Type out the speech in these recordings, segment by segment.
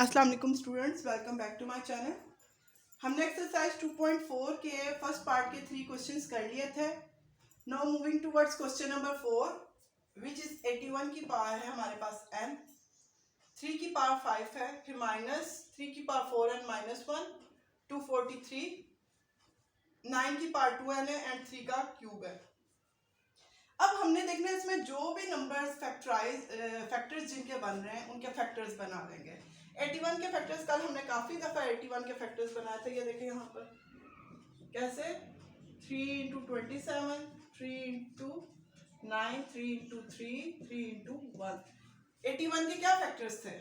अस्सलाम वालेकुम students, welcome back to my channel. हमने एक्सरसाइज 2.4 के फर्स्ट पार्ट के 3 क्वेश्चंस कर लिए थे। Now moving towards question number 4 which is 81 की पावर है हमारे पास n, 3 की पावर 5 है, फिर माइनस 3 की पावर 4 एंड माइनस 1, 243, 9 की पावर 2n है एंड 3 का क्यूब है। अब हमने देखना है इसमें जो भी नंबर्स फैक्टर्स जिनके बन रहे हैं उनके फैक्टर्स बना देंगे। 81 के फैक्टर्स कल हमने काफ़ी दफ़ा 81 के फैक्टर्स बनाए थे। ये देखें यहाँ पर कैसे 3 इंटू 27, 3 इंटू 9, 3 इंटू 3, 3 इंटू 1। 81 के क्या फैक्टर्स थे?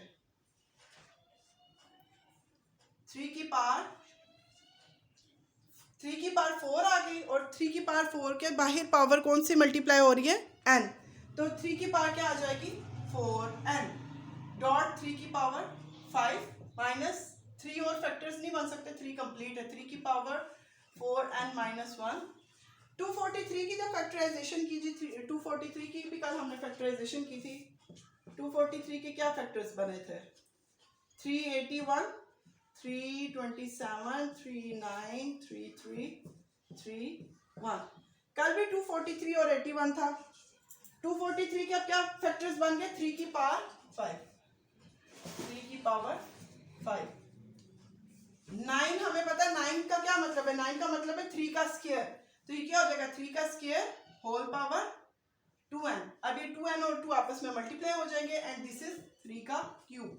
3 की पावर 4 आ गई और 3 की पावर 4 के बाहर पावर कौन सी मल्टीप्लाई हो रही है? n। तो 3 की पावर क्या आ जाएगी? 4n डॉट 3 की पावर 5 माइनस 3 और फैक्टर्स नहीं बन सकते, 3 कंप्लीट है। 3 की पावर 4n माइनस 1। 243 की जब फैक्टराइजेशन की थी, 243 की भी कल हमने फैक्टराइजेशन की थी। 243 के क्या फैक्टर्स बने थे? 381, 327, 39, 33, 31। कल भी 243 और 81 था। 243 के अब क्या फैक्टर्स बन गए? 3 की पावर 5, 3 की पावर 5। 9 हमें पता है 9 का क्या मतलब है? 9 का मतलब है 3 का स्क्वायर। तो ये क्या हो जाएगा? 3 का स्क्वायर होल पावर 2n। अब ये 2n और 2 आपस में मल्टीप्लाई हो जाएंगे एंड दिस इज 3 का क्यूब।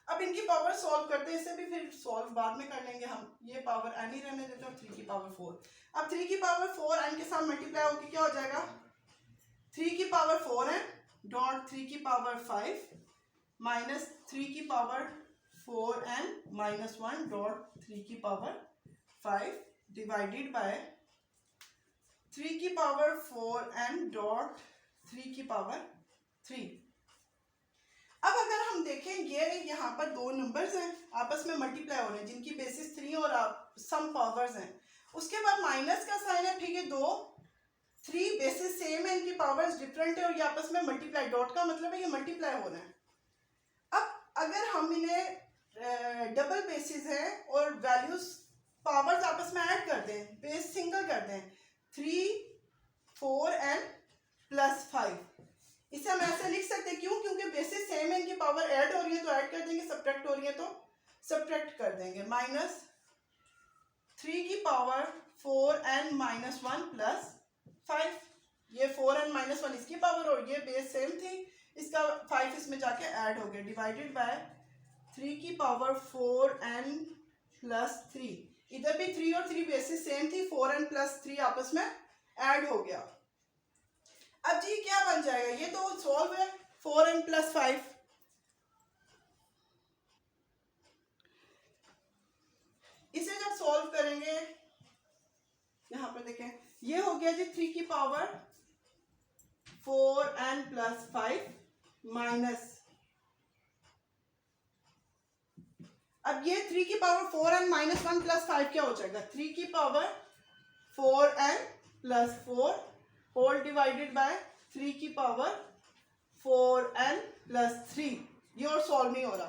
अब इनकी पावर सॉल्व करते हैं, इससे भी फिर सॉल्व बाद में कर लेंगे हम। ये पावर n ही रहने देते हैं। 3 की पावर 4। अब 3 की पावर 4 n के साथ मल्टीप्लाई होकर क्या हो जाएगा? 3 की पावर 4n डॉट 3 की पावर 5 माइनस 3 की पावर 4n माइनस 1 डॉट 3 की पावर 5 डिवाइडेड बाय 3 की पावर 4n डॉट 3 की पावर 3। अब अगर हम देखें ये यहाँ पर दो नंबर्स हैं आपस में मल्टीप्लाई हो रहे हैं जिनकी बेसिस 3 और सम पावर्स हैं। उसके बाद माइनस का साइन है, फिर ये दो 3 बेसिस सेम है, इनकी पावर्स डिफरेंट है और ये आपस में मल्टीप्लाई, डॉट का मतलब है ये मल्टीप्लाई हो रहे हैं। अब अगर हम इन्हें डबल बेसिस है और वैल्यूज पावर्स आपस में ऐड कर दें, बेस सिंगल कर दें, 3, 4 एंड प्लस 5, इसे हम ऐसे लिख सकते हैं। क्यों? क्योंकि बेसिस सेम है, इनकी पावर ऐड हो रही है तो ऐड कर देंगे, सब्ट्रैक्ट हो रही है तो सब्ट्रैक्ट कर देंगे। माइनस 3 की पावर 4n माइनस 1 प्लस 5, ये 4n माइनस 1 इसकी पावर और ये बेस सेम थी, इसका 5 इसमें जाके ऐड हो गया, डिवाइडेड बाय 3 की पावर 4n प्लस 3। इधर भी 3 और 3 बेसिस सेम थी, 4n प्लस 3 आपस में ऐड हो गया। अब जी क्या बन जाएगा? ये तो सॉल्व है 4n प्लस 5। इसे जब सॉल्व करेंगे यहां पर देखें, ये हो गया जी 3 की पावर 4n प्लस 5 माइनस, अब ये 3 की पावर 4n माइनस 1 प्लस 5 क्या हो जाएगा? 3 की power 4n plus 4 whole divided by 3 की पावर 4n प्लस 3। ये और सॉल्व नहीं हो रहा।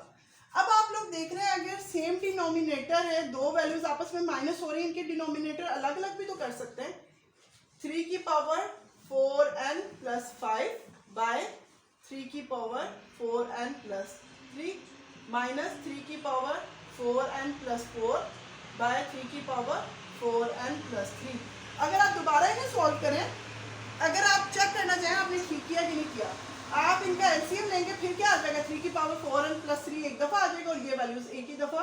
अब आप लोग देख रहे हैं अगर सेम डिनोमिनेटर है, दो वैल्यूज आपस में माइनस हो रही है, इनके डिनोमिनेटर अलग अलग भी तो कर सकते हैं। 3 की पावर 4n प्लस 5 बाय 3 की पावर 4n प्लस 3 माइनस 3 की पावर 4n प्लस 4 बाय 3 की पावर 4n प्लस 3। अगर आप दोबारा इन्हें सॉल्व करें, अगर आप चेक करना चाहें आपने ठीक किया कि नहीं किया, आप इनका एलसीएम लेंगे, फिर क्या आ जाएगा? 3 की पावर 4n प्लस 3 एक दफ़ा आ जाएगा और ये वैल्यूज एक ही दफ़ा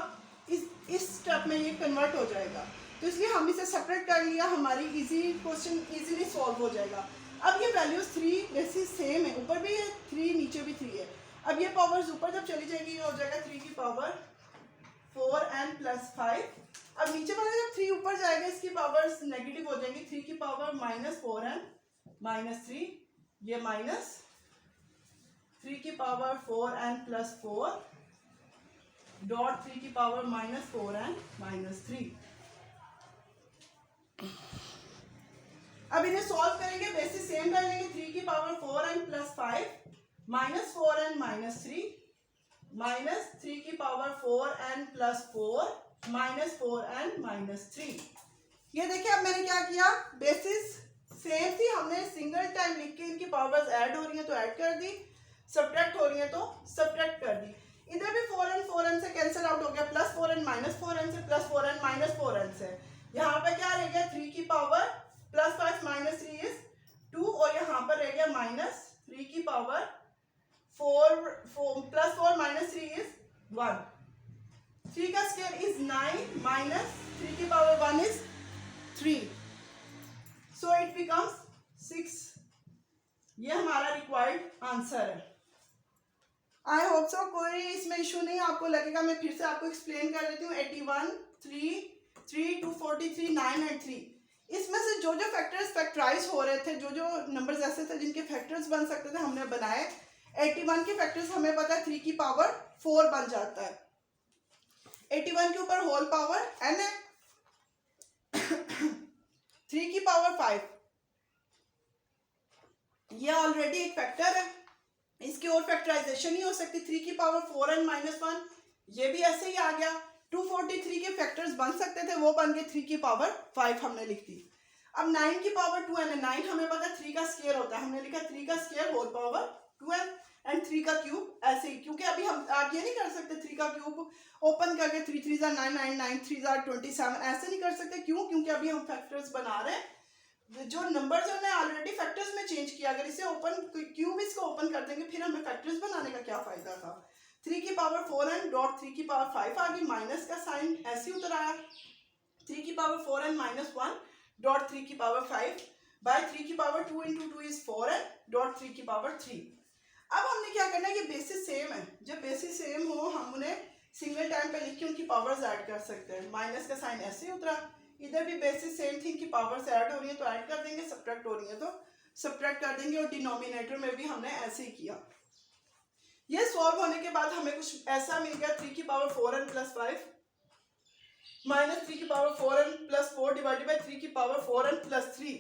इस स्टेप में ये कन्वर्ट हो जाएगा। तो इसलिए हम इसे सेपरेट कर लिया, हमारी इजी क्वेश्चन इजीली सॉल्व हो जाएगा। अब ये वैल्यूज 3 बेसिस सेम है, ऊपर भी है 3 नीचे भी 3 है। अब ये पावर्स ऊपर जब चली जाएगी ये हो जाएगा 3 की पावर 4n प्लस 5। अब नीचे वाला जब 3 ऊपर जाएगा इसकी पावर्स नेगेटिव हो जाएंगी, 3 की पावर माइनस 4n माइनस 3, ये माइनस 3 की पावर 4n प्लस 4 डॉट 3 की पावर माइनस 4n माइनस 3। अब इन्हें सॉल्व करेंगे, बेसिस सेम कर लेंगे, 3 की power 4n plus 5 minus 4n minus 3 minus 3 की power 4n plus 4 minus 4n minus 3। ये देखिए अब मैंने क्या किया, बेसिस सेम थी, हमने सिंगल टाइम लिख के इनकी पावर्स ऐड हो रही हैं तो ऐड कर दी, सब्ट्रैक्ट हो रही हैं तो सब्ट्रैक्ट कर दी। इधर भी 4n से कैंसिल आउट हो गया, प्लस 4n माइनस 4n से, प्लस 4n माइनस 4n से। यहाँ पे क्या रह गया, 3 की पावर प्लस 5 माइनस 3 इज 2 और यहाँ पर रह गया माइनस 3 की पावर 4 प्लस 4 माइनस 3 इज 1। 3 का स्क्वायर इज 9 माइनस 3 की power 1 is 3, so it becomes 6। ये हमारा रिक्वायर्ड आंसर है। आई होप सो कोई इसमें इशू नहीं आपको लगेगा। मैं फिर से आपको एक्सप्लेन कर देती हूँ। 81, 3, 3, 243, 9 एंड 3, इसमें से जो जो फैक्टर्स फैक्टराइज हो रहे थे, जो जो नंबर्स ऐसे थे जिनके फैक्टर्स बन सकते थे, हमने बनाए। 81 के फैक्टर्स हमें पता है 3 की पावर 4 बन जाता है। 81 के ऊपर होल पावर n है, 3 की पावर 5 ये ऑलरेडी एक फैक्टर है, इसकी और फैक्टराइजेशन नहीं हो सकती। 3 की पावर 4n माइनस 1 ये भी ऐसे ही आ गया। 243 के फैक्टर्स बन सकते थे, वो बन गए 3 की पावर 5 हमने लिख दी। अब 9 की पावर 2n है, 9 हमें पता है 3 का स्क्वायर होता है, हमने लिखा 3 का square whole power 2n and 3 का क्यूब ऐसे ही, क्योंकि अभी हम आप ये नहीं कर सकते 3 का क्यूब ओपन करके 3 3 9 9 9 3 27 ऐसे नहीं कर सकते। क्यों? क्योंकि अभी हम फैक्टर्स बना रहे हैं, जो नंबर्स हमने ऑलरेडी फैक्टर्स में चेंज किया। अगर इसे ओपन क्यूब इसको ओपन कर देंगे फिर हमें फैक्टर्स बनाने का क्या फायदा था। 3 की पावर 4n डॉट 3 की पावर 5 आ गई, माइनस का साइन ऐसे ही उतर आया। 3 की पावर 4n माइनस 1 डॉट 3 की पावर 5 बाय 3 की power 2 into 2 is 4n dot 3 की पावर 3। अब हमने क्या करना है, ये बेसिस सेम है, जब बेसिस सेम हो हम उन्हें सिंगल टाइम पे लिख के उनकी पावर्स ऐड कर सकते हैं। माइनस का साइन ऐसे ही उतरा, इधर भी बेसिस सेम थी, इनकी पावर्स ऐड हो रही है तो ऐड कर देंगे, सब्ट्रैक्ट हो रही है तो सब्ट्रैक्ट कर देंगे, और डिनोमिनेटर में भी हमने ऐसे ही किया। ये सॉल्व होने के बाद हमें कुछ ऐसा मिल गया, 3 की पावर 4n प्लस 5 माइनस 3 की power 4n plus 4 divided by 3 की पावर 4n प्लस 3।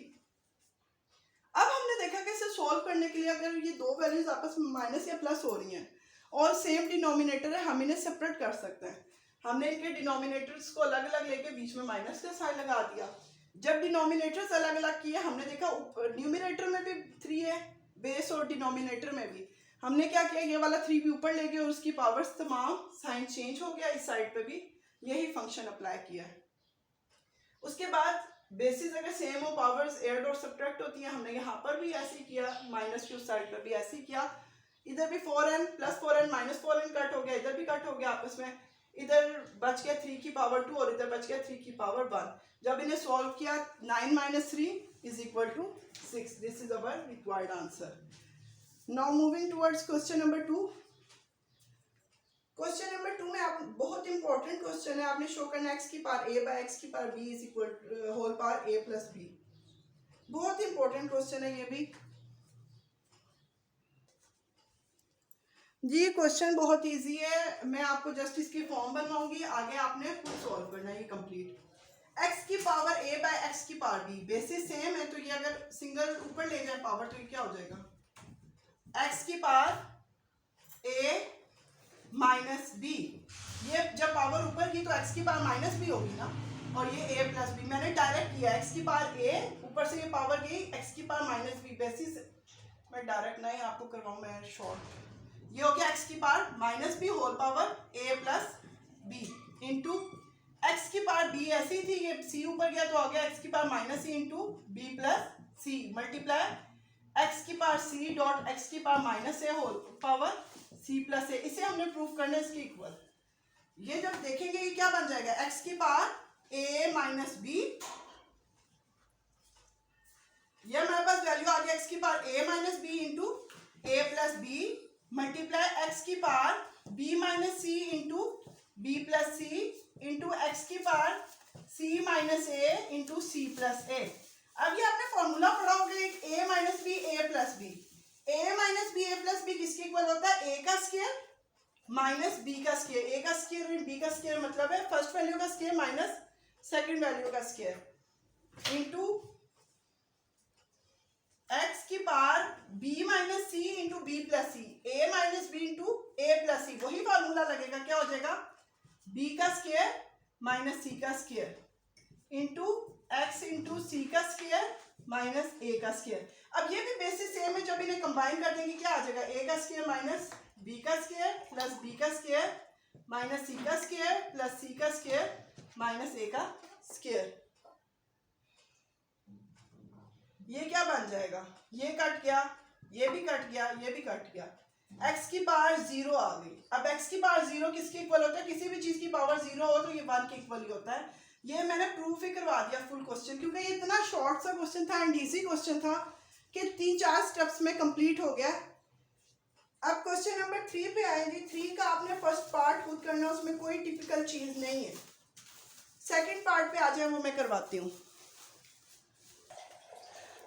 अब हमने देखा कि इसे सॉल्व करने के लिए अगर ये दो वैल्यूज आपस में माइनस या प्लस हो रही हैं और सेम डिनोमिनेटर है, हम इन्हें सेपरेट कर सकते हैं। हमने इनके डिनोमिनेटर्स को अलग अलग लेके बीच में माइनस का साइन लगा दिया। जब डिनोमिनेटर्स अलग अलग किए, हमने देखा न्यूमिनेटर में भी 3 है बेस और डिनोमिनेटर में भी। हमने क्या किया, ये वाला 3 भी ऊपर ले गए और उसकी पावर्स तमाम साइन चेंज हो गया। इस साइड पे भी यही फंक्शन अप्लाई किया है। उसके बाद बेसिस अगर सेम हो, पावर्स ऐड और सब्ट्रैक्ट होती हैं, हमने यहाँ पर भी ऐसे ही किया, माइनस की उस साइड पर भी ऐसे ही किया। इधर भी 4n plus 4n minus 4n cut हो गया, इधर भी कट हो गया आपस में। इधर बच गया 3 की पावर 2 और इधर बच गया 3 की पावर 1। जब इन्हें सॉल्व किया 9 minus 3 is equal to 6। This is our required answer. Now moving towards question number 2। Question number 2 में आप बहुत इंपॉर्टेंट क्वेश्चन है, आपने शो करना x की पावर a बाय x की power b is equal whole power a plus b। बहुत important question है ये भी जी। क्वेश्चन बहुत इजी है, मैं आपको जस्ट इसकी फॉर्म बनवाऊंगी, आगे आपने खुद सॉल्व करना है ये कंप्लीट। x की पावर a बाय x की पावर b, बेसिस सेम है तो ये अगर सिंगल ऊपर ले जाए पावर तो ये क्या हो जाएगा, x की पावर a माइनस b। ये जब पावर ऊपर की तो x की पावर माइनस b होगी ना, और ये a प्लस b। मैंने डायरेक्ट किया, x की पावर a ऊपर से ये पावर गई, x की पावर माइनस b। बेसिस मैं डायरेक्ट नहीं आपको करवाऊँ, मैं शॉर्ट। ये हो गया x की power minus B whole power a plus B into x की पावर b ऐसी थी, ये c ऊपर गया तो आ गया x की power minus c into b plus c multiply x की पावर c डॉट x की power minus a whole power c plus a। इसे हमने प्रूव करना है इसके इक्वल। ये जब देखेंगे ये क्या बन जाएगा, x की पावर a माइनस b, ये हमारे पास वैल्यू आ गया x की power a minus b into a plus b multiply x की power b minus c into b plus c into x की power c minus a into c plus a। अब ये आपने formula पढ़ा होगा, एक a minus B a plus B. a minus B a plus B किसके equal होता है, a का स्क्वायर माइनस b का स्क्वायर। a का स्क्वायर b का स्क्वायर मतलब है फर्स्ट वैल्यू का स्क्वायर माइनस सेकंड वैल्यू का स्क्वायर इंटू x की power b minus C into B plus C, a minus B into A plus C, वही formula लगेगा, क्या हो जाएगा b का स्क्वायर माइनस सी का स्क्वायर इंटू एक्स इंटू सी का स्क्वायर माइनस ए का स्क्वायर। अब ये भी बेसिस सेम है, जब इन्हें कंबाइन कर देंगे क्या आ जाएगा, a का स्क्वायर माइनस b का स्क्वायर प्लस b का स्क्वायर माइनस c का स्क्वायर प्लस c का स्क्वायर माइनस a का स्क्वायर। ये क्या बन जाएगा, ये कट गया, ये भी कट गया, ये भी कट गया, x की पावर 0 आ गई। अब x की पावर 0 किसके इक्वल होता है, किसी भी चीज की पावर 0 हो तो ये 1 के इक्वल ही होता है। ये मैंने प्रूफ ही करवा दिया फुल क्वेश्चन, क्योंकि ये इतना शॉर्ट सा क्वेश्चन था एंड इजी क्वेश्चन था कि 3-4 स्टेप्स में कंप्लीट हो गया। अब क्वेश्चन नंबर 3 पे आएंगे। 3 का आपने फर्स्ट पार्ट खुद करना, उसमें कोई टिपिकल चीज नहीं है। सेकंड पार्ट पे आ जाए, वो मैं करवाती हूँ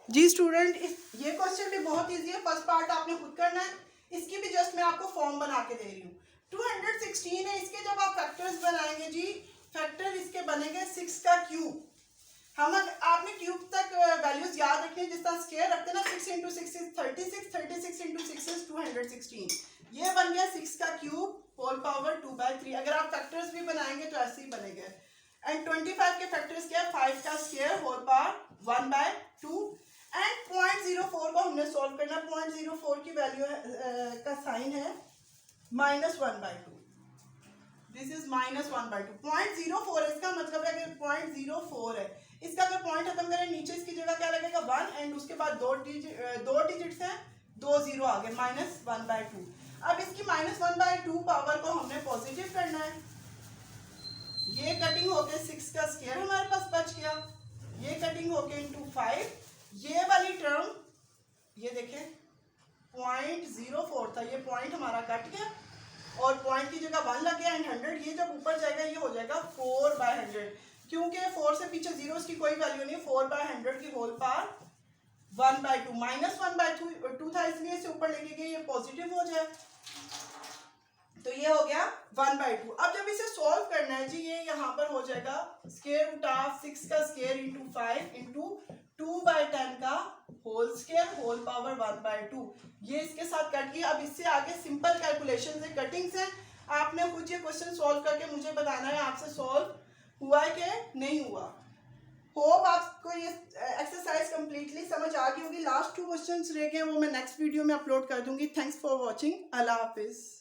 जी स्टूडेंट। ये क्वेश्चन भी बहुत इजी है, फर्स्ट पार्ट आपने खुद करना है, इसकी भी जस्ट मैं आपको फॉर्म बना के दे रही हूँ। 216 है, इसके जब आप फैक्टर्स बनाएंगे जी, फैक्टर इसके बनेंगे 6 का क्यूब। हम आपने क्यूब तक वैल्यूज याद रखनी है, जिस तरह स्क्वायर रखते हैं ना, 6 इंटू 6 इज 36, 36 इंटू 6 इज 216। ये बन गया 6 का क्यूब होल पावर 2/3। अगर आप फैक्टर्स भी बनाएंगे तो ऐसे ही बनेगा। एंड 25 के फैक्टर्स क्या है, 5 का स्क्वायर होल पावर 1/2। एंड 0.04 को हमने सॉल्व करना। 0.04 की वैल्यू का साइन है -1/2। This is -1/2। 0.04 है, इसका मतलब है कि 0.04 है, इसका अगर पॉइंट खत्म करें नीचे इसकी जगह क्या लगेगा 1, एंड उसके बाद दो डिजिट्स हैं, 2 0 आ गए, -1/2। अब इसकी -1/2 पावर को हमने पॉजिटिव करना है। ये कटिंग होके 6 का स्क्वायर हमारे पास बच गया, ये कटिंग होके इंटू 5, ये वाली टर्म ये देखें 0.04 था, ये पॉइंट हमारा कट गया और पॉइंट की जगह 1 लग गया एंड 100। ये जब ऊपर जाएगा ये हो जाएगा 4/100, क्योंकि 4 से पीछे जीरोस की कोई वैल्यू नहीं है। 4/100 की होल पावर 1/2, -1/2 था इसलिए इसे ऊपर लेके गए, ये पॉजिटिव हो जाए तो ये हो गया 1/2। अब जब इसे सॉल्व करना है जी, ये यहाँ पर हो जाएगा स्क्वायर रूट ऑफ 6 का स्क्वायर इंटू 5 इंटू 2/10 का होल स्क्वायर होल पावर 1/2। ये इसके साथ कट गया। अब इससे आगे सिंपल कैलकुलेशन है, कटिंग्स हैं, आपने कुछ ये क्वेश्चन सॉल्व करके मुझे बताना है आपसे सॉल्व हुआ है कि नहीं हुआ। होप आपको ये एक्सरसाइज कंप्लीटली समझ आ गई होगी। लास्ट 2 क्वेश्चंस रह गए, वो मैं नेक्स्ट वीडियो में अपलोड कर दूंगी। Thanks for watching. अल्लाह हाफिज़।